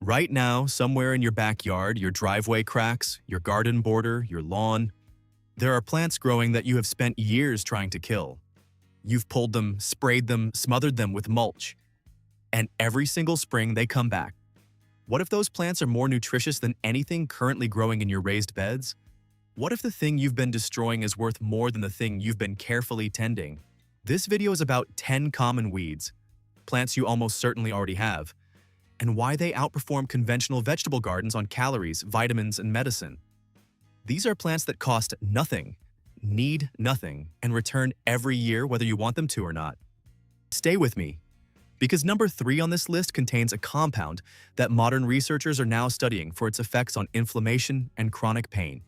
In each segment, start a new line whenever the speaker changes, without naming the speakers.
Right now, somewhere in your backyard, your driveway cracks, your garden border, your lawn, there are plants growing that you have spent years trying to kill. You've pulled them, sprayed them, smothered them with mulch, and every single spring they come back. What if those plants are more nutritious than anything currently growing in your raised beds? What if the thing you've been destroying is worth more than the thing you've been carefully tending? This video is about 10 common weeds, plants you almost certainly already have, and why they outperform conventional vegetable gardens on calories, vitamins, and medicine. These are plants that cost nothing, need nothing, and return every year whether you want them to or not. Stay with me, because number 3 on this list contains a compound that modern researchers are now studying for its effects on inflammation and chronic pain.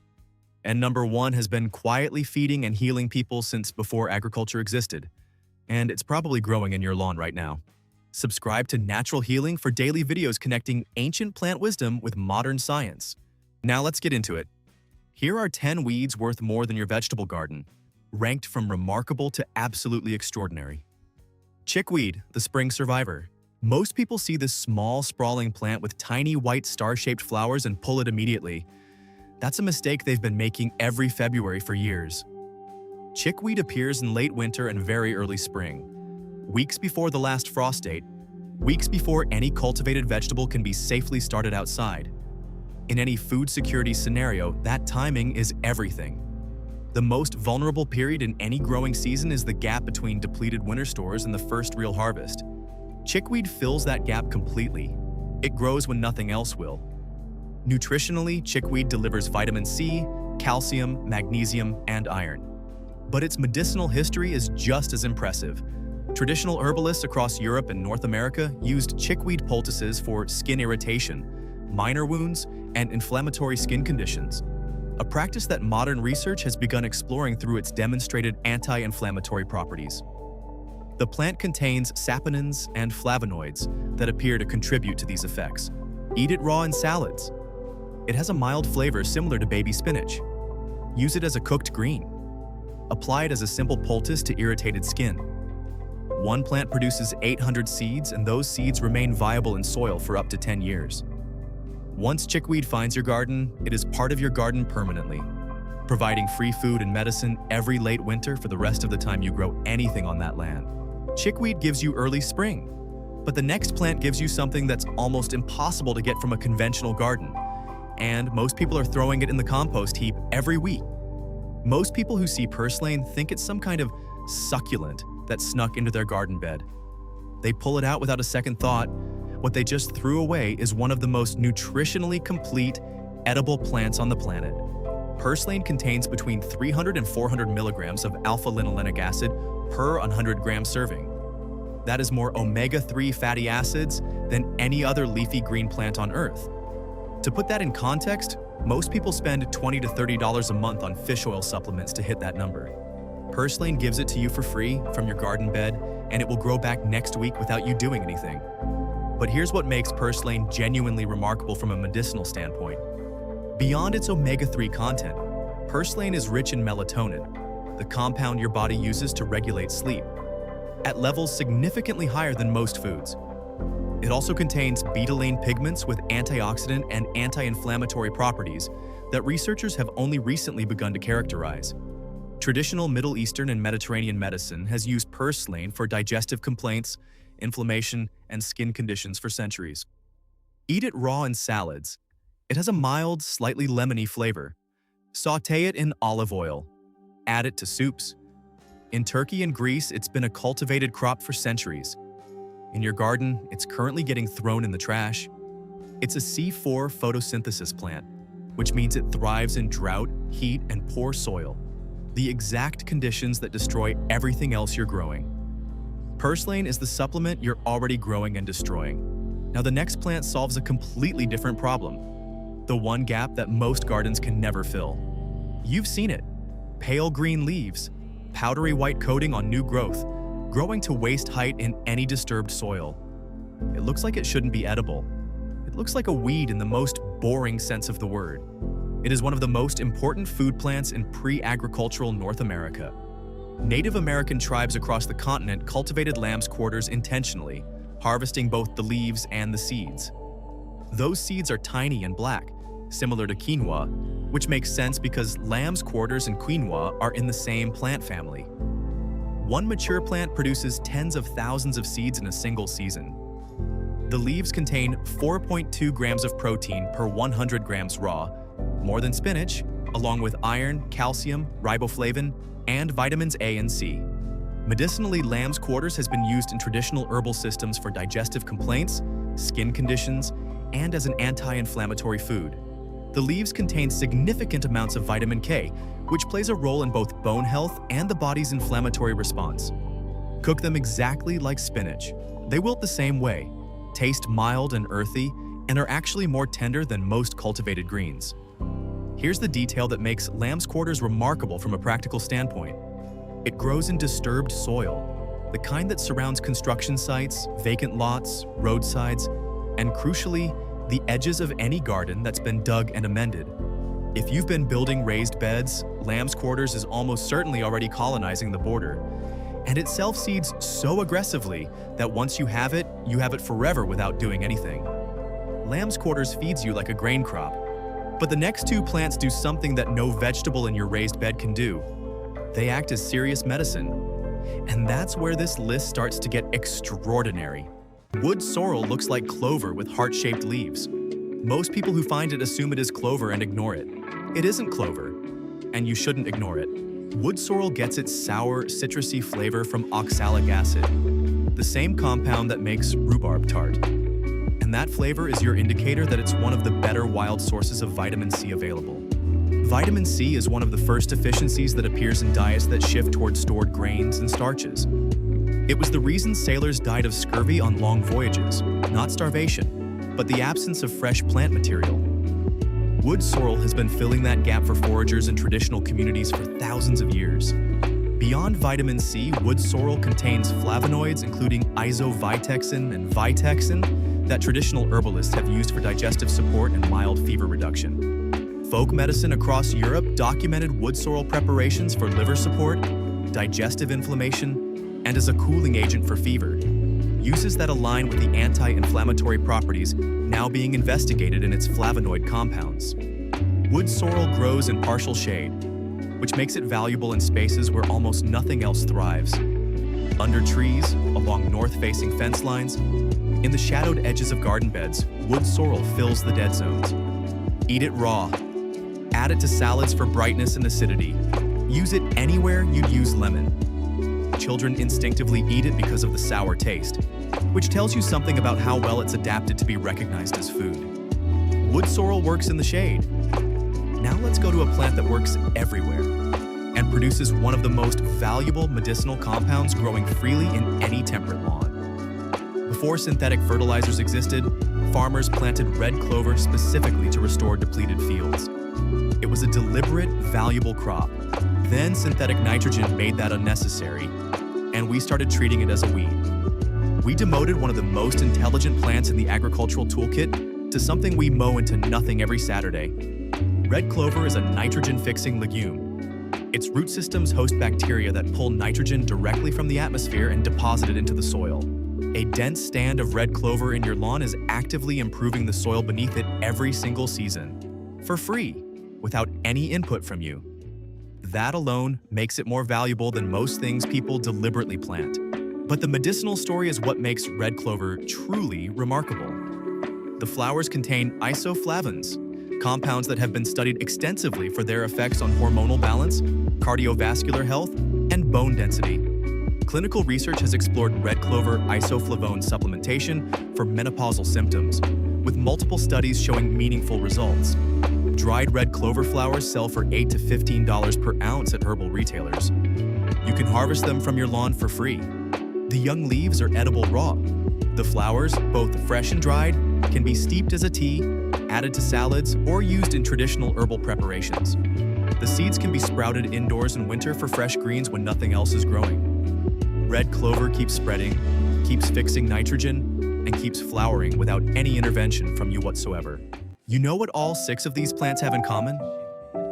And number 1 has been quietly feeding and healing people since before agriculture existed, and it's probably growing in your lawn right now. Subscribe to Natural Healing for daily videos connecting ancient plant wisdom with modern science. Now let's get into it. Here are 10 weeds worth more than your vegetable garden, ranked from remarkable to absolutely extraordinary. Chickweed, the spring survivor. Most people see this small, sprawling plant with tiny white star-shaped flowers and pull it immediately. That's a mistake they've been making every February for years. Chickweed appears in late winter and very early spring, weeks before the last frost date, weeks before any cultivated vegetable can be safely started outside. In any food security scenario, that timing is everything. The most vulnerable period in any growing season is the gap between depleted winter stores and the first real harvest. Chickweed fills that gap completely. It grows when nothing else will. Nutritionally, chickweed delivers vitamin C, calcium, magnesium, and iron. But its medicinal history is just as impressive. Traditional herbalists across Europe and North America used chickweed poultices for skin irritation, minor wounds, and inflammatory skin conditions, a practice that modern research has begun exploring through its demonstrated anti-inflammatory properties. The plant contains saponins and flavonoids that appear to contribute to these effects. Eat it raw in salads. It has a mild flavor similar to baby spinach. Use it as a cooked green. Apply it as a simple poultice to irritated skin. One plant produces 800 seeds, and those seeds remain viable in soil for up to 10 years. Once chickweed finds your garden, it is part of your garden permanently, providing free food and medicine every late winter for the rest of the time you grow anything on that land. Chickweed gives you early spring, but the next plant gives you something that's almost impossible to get from a conventional garden, and most people are throwing it in the compost heap every week. Most people who see purslane think it's some kind of succulent that snuck into their garden bed. They pull it out without a second thought. What they just threw away is one of the most nutritionally complete, edible plants on the planet. Purslane contains between 300 and 400 milligrams of alpha-linolenic acid per 100 gram serving. That is more omega-3 fatty acids than any other leafy green plant on Earth. To put that in context, most people spend $20 to $30 a month on fish oil supplements to hit that number. Purslane gives it to you for free from your garden bed, and it will grow back next week without you doing anything. But here's what makes purslane genuinely remarkable from a medicinal standpoint. Beyond its omega-3 content, purslane is rich in melatonin, the compound your body uses to regulate sleep, at levels significantly higher than most foods. It also contains betalain pigments with antioxidant and anti-inflammatory properties that researchers have only recently begun to characterize. Traditional Middle Eastern and Mediterranean medicine has used purslane for digestive complaints, inflammation, and skin conditions for centuries. Eat it raw in salads. It has a mild, slightly lemony flavor. Sauté it in olive oil. Add it to soups. In Turkey and Greece, it's been a cultivated crop for centuries. In your garden, it's currently getting thrown in the trash. It's a C4 photosynthesis plant, which means it thrives in drought, heat, and poor soil, the exact conditions that destroy everything else you're growing. Purslane is the supplement you're already growing and destroying. Now the next plant solves a completely different problem, the one gap that most gardens can never fill. You've seen it. Pale green leaves, powdery white coating on new growth, growing to waist height in any disturbed soil. It looks like it shouldn't be edible. It looks like a weed in the most boring sense of the word. It is one of the most important food plants in pre-agricultural North America. Native American tribes across the continent cultivated lamb's quarters intentionally, harvesting both the leaves and the seeds. Those seeds are tiny and black, similar to quinoa, which makes sense because lamb's quarters and quinoa are in the same plant family. One mature plant produces tens of thousands of seeds in a single season. The leaves contain 4.2 grams of protein per 100 grams raw, more than spinach, along with iron, calcium, riboflavin, and vitamins A and C. Medicinally, lamb's quarters has been used in traditional herbal systems for digestive complaints, skin conditions, and as an anti-inflammatory food. The leaves contain significant amounts of vitamin K, which plays a role in both bone health and the body's inflammatory response. Cook them exactly like spinach. They wilt the same way, taste mild and earthy, and are actually more tender than most cultivated greens. Here's the detail that makes lamb's quarters remarkable from a practical standpoint. It grows in disturbed soil, the kind that surrounds construction sites, vacant lots, roadsides, and crucially, the edges of any garden that's been dug and amended. If you've been building raised beds, lamb's quarters is almost certainly already colonizing the border. And it self-seeds so aggressively that once you have it forever without doing anything. Lamb's quarters feeds you like a grain crop. But the next two plants do something that no vegetable in your raised bed can do. They act as serious medicine. And that's where this list starts to get extraordinary. Wood sorrel looks like clover with heart-shaped leaves. Most people who find it assume it is clover and ignore it. It isn't clover, and you shouldn't ignore it. Wood sorrel gets its sour, citrusy flavor from oxalic acid, the same compound that makes rhubarb tart. And that flavor is your indicator that it's one of the better wild sources of vitamin C available. Vitamin C is one of the first deficiencies that appears in diets that shift towards stored grains and starches. It was the reason sailors died of scurvy on long voyages, not starvation, but the absence of fresh plant material. Wood sorrel has been filling that gap for foragers in traditional communities for thousands of years. Beyond vitamin C, wood sorrel contains flavonoids including isovitexin and vitexin that traditional herbalists have used for digestive support and mild fever reduction. Folk medicine across Europe documented wood sorrel preparations for liver support, digestive inflammation, and as a cooling agent for fever, uses that align with the anti-inflammatory properties now being investigated in its flavonoid compounds. Wood sorrel grows in partial shade, which makes it valuable in spaces where almost nothing else thrives. Under trees, along north-facing fence lines, in the shadowed edges of garden beds, wood sorrel fills the dead zones. Eat it raw. Add it to salads for brightness and acidity. Use it anywhere you'd use lemon. Children instinctively eat it because of the sour taste, which tells you something about how well it's adapted to be recognized as food. Wood sorrel works in the shade. Now let's go to a plant that works everywhere and produces one of the most valuable medicinal compounds growing freely in any temperate lawn. Before synthetic fertilizers existed, farmers planted red clover specifically to restore depleted fields. It was a deliberate, valuable crop. Then synthetic nitrogen made that unnecessary, and we started treating it as a weed. We demoted one of the most intelligent plants in the agricultural toolkit to something we mow into nothing every Saturday. Red clover is a nitrogen-fixing legume. Its root systems host bacteria that pull nitrogen directly from the atmosphere and deposit it into the soil. A dense stand of red clover in your lawn is actively improving the soil beneath it every single season, for free, without any input from you. That alone makes it more valuable than most things people deliberately plant. But the medicinal story is what makes red clover truly remarkable. The flowers contain isoflavones, compounds that have been studied extensively for their effects on hormonal balance, cardiovascular health, and bone density. Clinical research has explored red clover isoflavone supplementation for menopausal symptoms, with multiple studies showing meaningful results. Dried red clover flowers sell for $8 to $15 per ounce at herbal retailers. You can harvest them from your lawn for free. The young leaves are edible raw. The flowers, both fresh and dried, can be steeped as a tea, added to salads, or used in traditional herbal preparations. The seeds can be sprouted indoors in winter for fresh greens when nothing else is growing. Red clover keeps spreading, keeps fixing nitrogen, and keeps flowering without any intervention from you whatsoever. You know what all 6 of these plants have in common?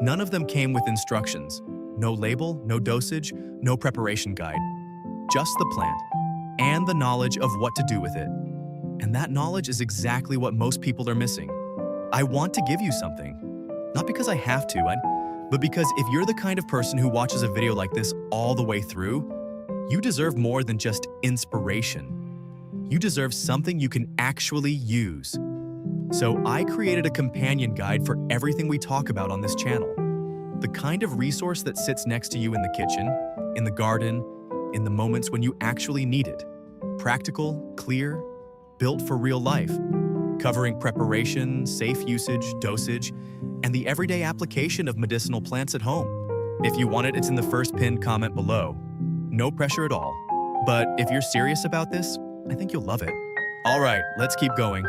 None of them came with instructions. No label, no dosage, no preparation guide. Just the plant, and the knowledge of what to do with it. And that knowledge is exactly what most people are missing. I want to give you something. Not because I have to, but because if you're the kind of person who watches a video like this all the way through, you deserve more than just inspiration. You deserve something you can actually use. So I created a companion guide for everything we talk about on this channel. The kind of resource that sits next to you in the kitchen, in the garden, in the moments when you actually need it. Practical, clear, built for real life, covering preparation, safe usage, dosage, and the everyday application of medicinal plants at home. If you want it, it's in the first pinned comment below. No pressure at all. But if you're serious about this, I think you'll love it. All right, let's keep going.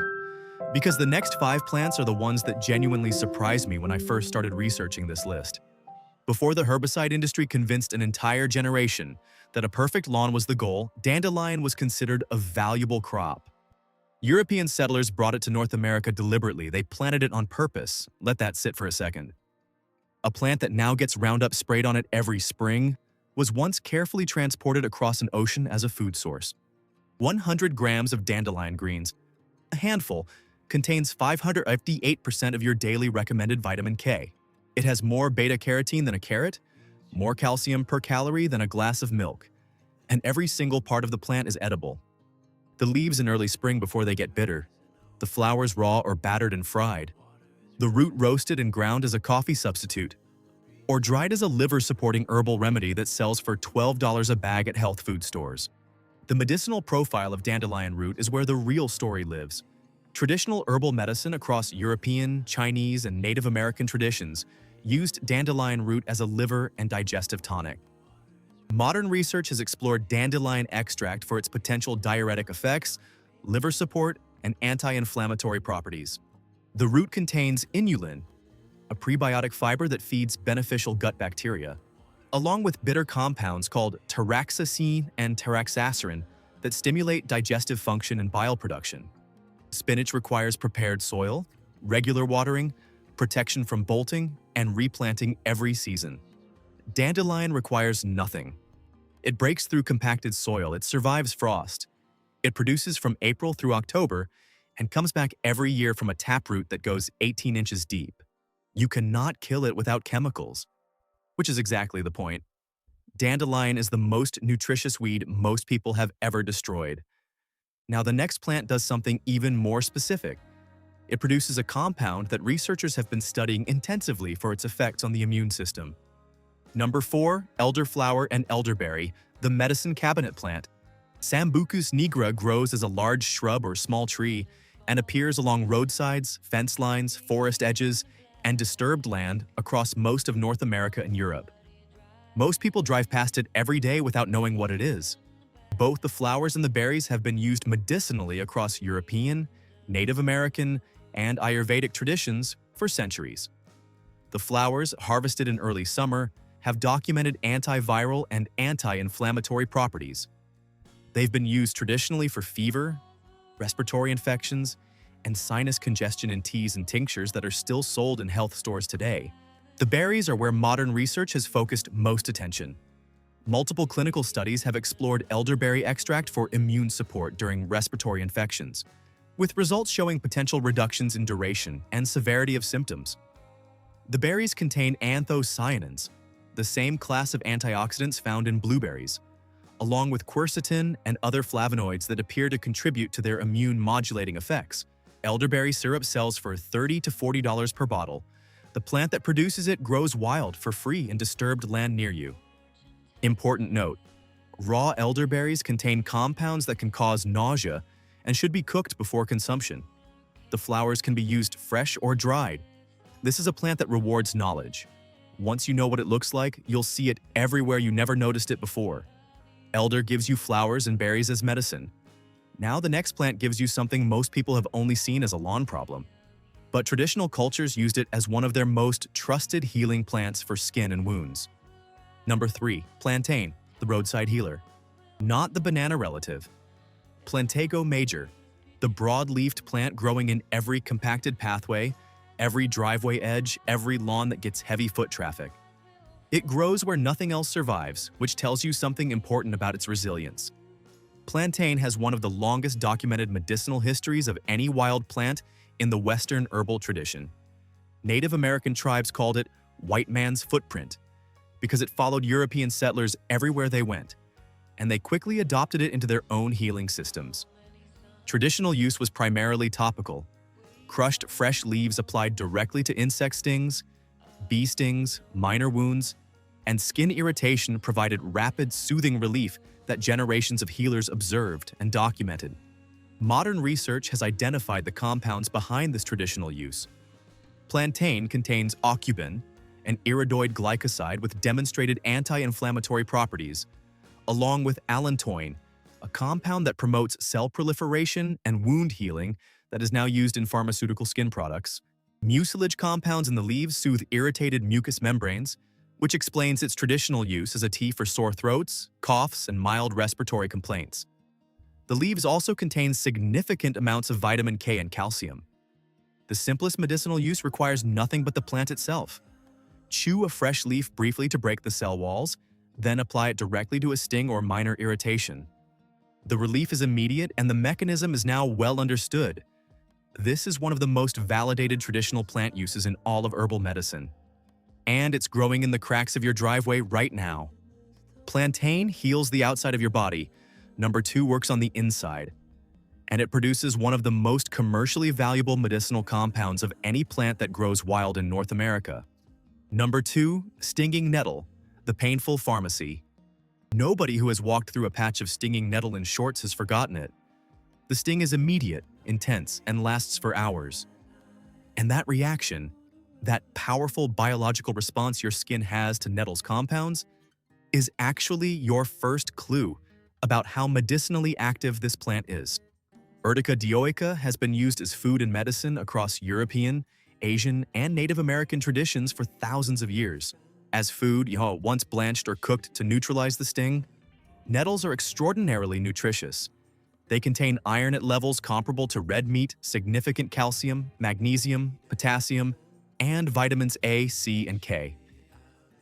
Because the next 5 plants are the ones that genuinely surprised me when I first started researching this list. Before the herbicide industry convinced an entire generation that a perfect lawn was the goal, dandelion was considered a valuable crop. European settlers brought it to North America deliberately. They planted it on purpose. Let that sit for a second. A plant that now gets Roundup sprayed on it every spring was once carefully transported across an ocean as a food source. 100 grams of dandelion greens, a handful, contains 558% of your daily recommended vitamin K. It has more beta-carotene than a carrot, more calcium per calorie than a glass of milk, and every single part of the plant is edible. The leaves in early spring before they get bitter, the flowers raw or battered and fried, the root roasted and ground as a coffee substitute, or dried as a liver-supporting herbal remedy that sells for $12 a bag at health food stores. The medicinal profile of dandelion root is where the real story lives. Traditional herbal medicine across European, Chinese, and Native American traditions used dandelion root as a liver and digestive tonic. Modern research has explored dandelion extract for its potential diuretic effects, liver support, and anti-inflammatory properties. The root contains inulin, a prebiotic fiber that feeds beneficial gut bacteria, along with bitter compounds called taraxacine and taraxacerin that stimulate digestive function and bile production. Spinach requires prepared soil, regular watering, protection from bolting, and replanting every season. Dandelion requires nothing. It breaks through compacted soil, it survives frost. It produces from April through October and comes back every year from a taproot that goes 18 inches deep. You cannot kill it without chemicals, which is exactly the point. Dandelion is the most nutritious weed most people have ever destroyed. Now, the next plant does something even more specific. It produces a compound that researchers have been studying intensively for its effects on the immune system. Number 4, elderflower and elderberry, the medicine cabinet plant. Sambucus nigra grows as a large shrub or small tree and appears along roadsides, fence lines, forest edges, and disturbed land across most of North America and Europe. Most people drive past it every day without knowing what it is. Both the flowers and the berries have been used medicinally across European, Native American, and Ayurvedic traditions for centuries. The flowers, harvested in early summer, have documented antiviral and anti-inflammatory properties. They've been used traditionally for fever, respiratory infections, and sinus congestion in teas and tinctures that are still sold in health stores today. The berries are where modern research has focused most attention. Multiple clinical studies have explored elderberry extract for immune support during respiratory infections, with results showing potential reductions in duration and severity of symptoms. The berries contain anthocyanins, the same class of antioxidants found in blueberries, along with quercetin and other flavonoids that appear to contribute to their immune-modulating effects. Elderberry syrup sells for $30 to $40 per bottle. The plant that produces it grows wild for free in disturbed land near you. Important note: raw elderberries contain compounds that can cause nausea and should be cooked before consumption. The flowers can be used fresh or dried. This is a plant that rewards knowledge. Once you know what it looks like, you'll see it everywhere you never noticed it before. Elder gives you flowers and berries as medicine. Now the next plant gives you something most people have only seen as a lawn problem. But traditional cultures used it as one of their most trusted healing plants for skin and wounds. Number 3, plantain, the roadside healer. Not the banana relative. Plantago major, the broad-leafed plant growing in every compacted pathway, every driveway edge, every lawn that gets heavy foot traffic. It grows where nothing else survives, which tells you something important about its resilience. Plantain has one of the longest documented medicinal histories of any wild plant in the Western herbal tradition. Native American tribes called it white man's footprint because it followed European settlers everywhere they went, and they quickly adopted it into their own healing systems. Traditional use was primarily topical. Crushed fresh leaves applied directly to insect stings, bee stings, minor wounds, and skin irritation provided rapid, soothing relief that generations of healers observed and documented. Modern research has identified the compounds behind this traditional use. Plantain contains aucubin, an iridoid glycoside with demonstrated anti-inflammatory properties, along with allantoin, a compound that promotes cell proliferation and wound healing that is now used in pharmaceutical skin products. Mucilage compounds in the leaves soothe irritated mucous membranes, which explains its traditional use as a tea for sore throats, coughs, and mild respiratory complaints. The leaves also contain significant amounts of vitamin K and calcium. The simplest medicinal use requires nothing but the plant itself. Chew a fresh leaf briefly to break the cell walls, then apply it directly to a sting or minor irritation. The relief is immediate and the mechanism is now well understood. This is one of the most validated traditional plant uses in all of herbal medicine. And it's growing in the cracks of your driveway right now. Plantain heals the outside of your body. Number 2 works on the inside. And it produces one of the most commercially valuable medicinal compounds of any plant that grows wild in North America. Number 2, Stinging Nettle, the painful pharmacy. Nobody who has walked through a patch of stinging nettle in shorts has forgotten it. The sting is immediate, intense, and lasts for hours. And that reaction, that powerful biological response your skin has to nettle's compounds, is actually your first clue about how medicinally active this plant is. Urtica dioica has been used as food and medicine across European, Asian, and Native American traditions for thousands of years. As food, once blanched or cooked to neutralize the sting, nettles are extraordinarily nutritious. They contain iron at levels comparable to red meat, significant calcium, magnesium, potassium, and vitamins A, C, and K.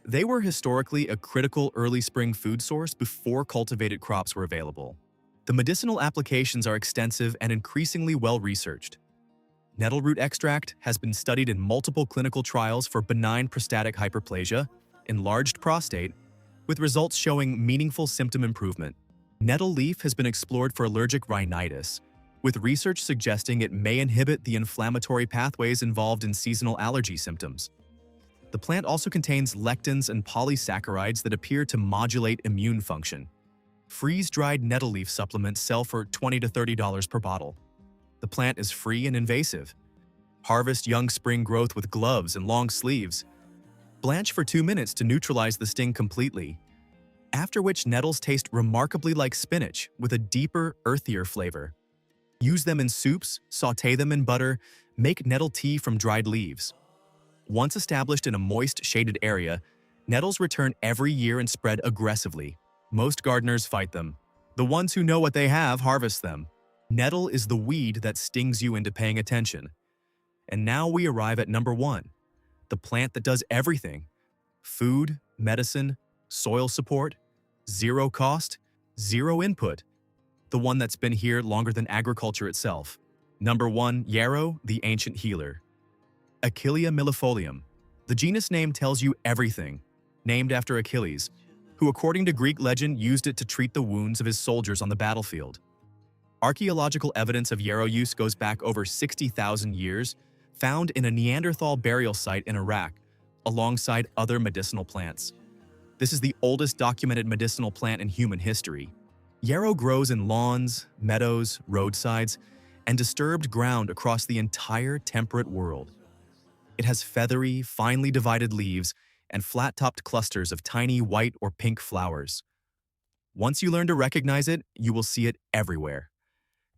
They were historically a critical early spring food source before cultivated crops were available. The medicinal applications are extensive and increasingly well-researched. Nettle root extract has been studied in multiple clinical trials for benign prostatic hyperplasia, enlarged prostate, with results showing meaningful symptom improvement. Nettle leaf has been explored for allergic rhinitis, with research suggesting it may inhibit the inflammatory pathways involved in seasonal allergy symptoms. The plant also contains lectins and polysaccharides that appear to modulate immune function. Freeze-dried nettle leaf supplements sell for $20 to $30 per bottle. The plant is free and invasive. Harvest young spring growth with gloves and long sleeves. Blanch for 2 minutes to neutralize the sting completely, after which nettles taste remarkably like spinach with a deeper, earthier flavor. Use them in soups, sauté them in butter, make nettle tea from dried leaves. Once established in a moist, shaded area, nettles return every year and spread aggressively. Most gardeners fight them. The ones who know what they have harvest them. Nettle is the weed that stings you into paying attention. And now we arrive at number 1, the plant that does everything. Food, medicine, soil support, zero cost, zero input. The one that's been here longer than agriculture itself. Number 1, Yarrow, the ancient healer. Achillea millefolium. The genus name tells you everything. Named after Achilles, who according to Greek legend used it to treat the wounds of his soldiers on the battlefield. Archaeological evidence of yarrow use goes back over 60,000 years, found in a Neanderthal burial site in Iraq, alongside other medicinal plants. This is the oldest documented medicinal plant in human history. Yarrow grows in lawns, meadows, roadsides, and disturbed ground across the entire temperate world. It has feathery, finely divided leaves and flat-topped clusters of tiny white or pink flowers. Once you learn to recognize it, you will see it everywhere.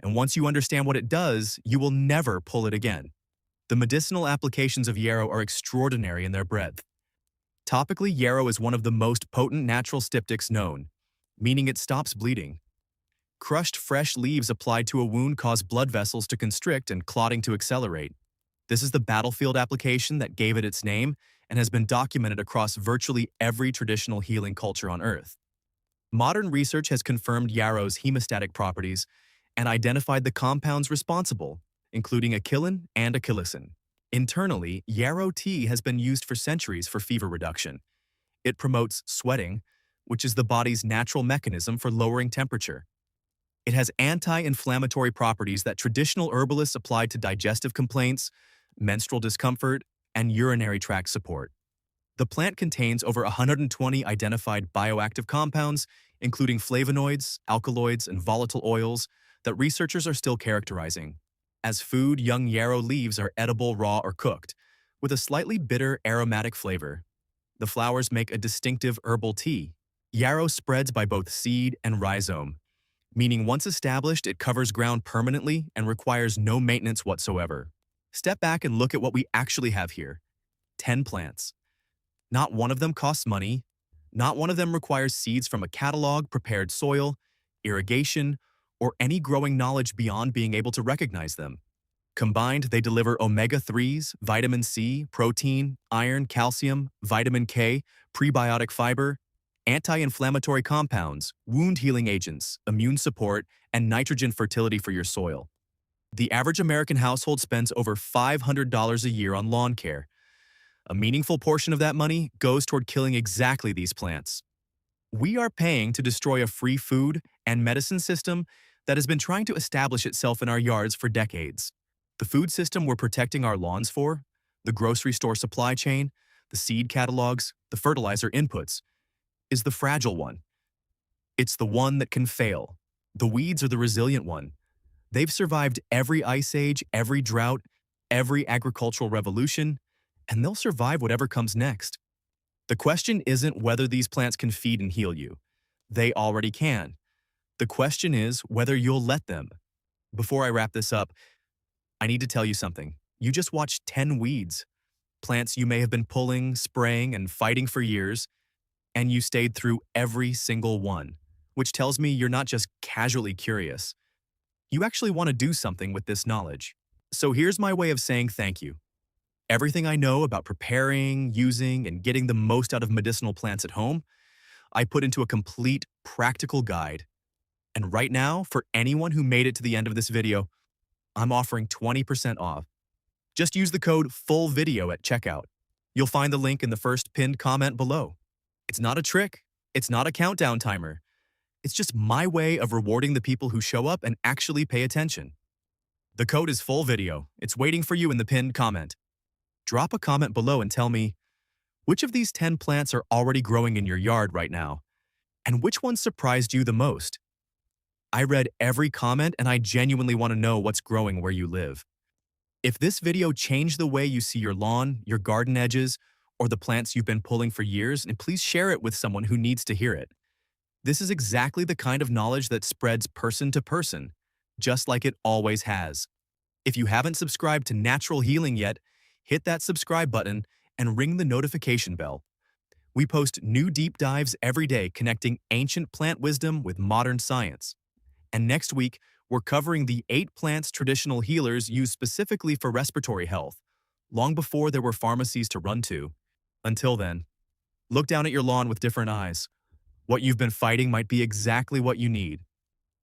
And once you understand what it does, you will never pull it again. The medicinal applications of yarrow are extraordinary in their breadth. Topically, yarrow is one of the most potent natural styptics known, meaning it stops bleeding. Crushed fresh leaves applied to a wound cause blood vessels to constrict and clotting to accelerate. This is the battlefield application that gave it its name and has been documented across virtually every traditional healing culture on Earth. Modern research has confirmed Yarrow's hemostatic properties and identified the compounds responsible, including achillin and achillicin. Internally, Yarrow tea has been used for centuries for fever reduction. It promotes sweating, which is the body's natural mechanism for lowering temperature. It has anti-inflammatory properties that traditional herbalists applied to digestive complaints, menstrual discomfort, and urinary tract support. The plant contains over 120 identified bioactive compounds, including flavonoids, alkaloids, and volatile oils that researchers are still characterizing. As food, young yarrow leaves are edible raw or cooked, with a slightly bitter aromatic flavor. The flowers make a distinctive herbal tea. Yarrow spreads by both seed and rhizome, meaning once established, it covers ground permanently and requires no maintenance whatsoever. Step back and look at what we actually have here. 10 plants. Not one of them costs money. Not one of them requires seeds from a catalog, prepared soil, irrigation, or any growing knowledge beyond being able to recognize them. Combined, they deliver omega-3s, vitamin C, protein, iron, calcium, vitamin K, prebiotic fiber, anti-inflammatory compounds, wound-healing agents, immune support, and nitrogen fertility for your soil. The average American household spends over $500 a year on lawn care. A meaningful portion of that money goes toward killing exactly these plants. We are paying to destroy a free food and medicine system that has been trying to establish itself in our yards for decades. The food system we're protecting our lawns for, the grocery store supply chain, the seed catalogs, the fertilizer inputs, is the fragile one. It's the one that can fail. The weeds are the resilient one. They've survived every ice age, every drought, every agricultural revolution, and they'll survive whatever comes next. The question isn't whether these plants can feed and heal you. They already can. The question is whether you'll let them. Before I wrap this up, I need to tell you something. You just watched 10 weeds, plants you may have been pulling, spraying, and fighting for years, and you stayed through every single one, which tells me you're not just casually curious. You actually want to do something with this knowledge. So here's my way of saying thank you. Everything I know about preparing, using, and getting the most out of medicinal plants at home, I put into a complete practical guide. And right now, for anyone who made it to the end of this video, I'm offering 20% off. Just use the code FULLVIDEO at checkout. You'll find the link in the first pinned comment below. It's not a trick. It's not a countdown timer. It's just my way of rewarding the people who show up and actually pay attention. The code is FULLVIDEO. It's waiting for you in the pinned comment. Drop a comment below and tell me, which of these 10 plants are already growing in your yard right now? And which one surprised you the most? I read every comment and I genuinely want to know what's growing where you live. If this video changed the way you see your lawn, your garden edges, or the plants you've been pulling for years, and please share it with someone who needs to hear it. This is exactly the kind of knowledge that spreads person to person, just like it always has. If you haven't subscribed to Natural Healing yet, hit that subscribe button and ring the notification bell. We post new deep dives every day connecting ancient plant wisdom with modern science. And next week, we're covering the 8 plants traditional healers use specifically for respiratory health, long before there were pharmacies to run to. Until then, look down at your lawn with different eyes. What you've been fighting might be exactly what you need.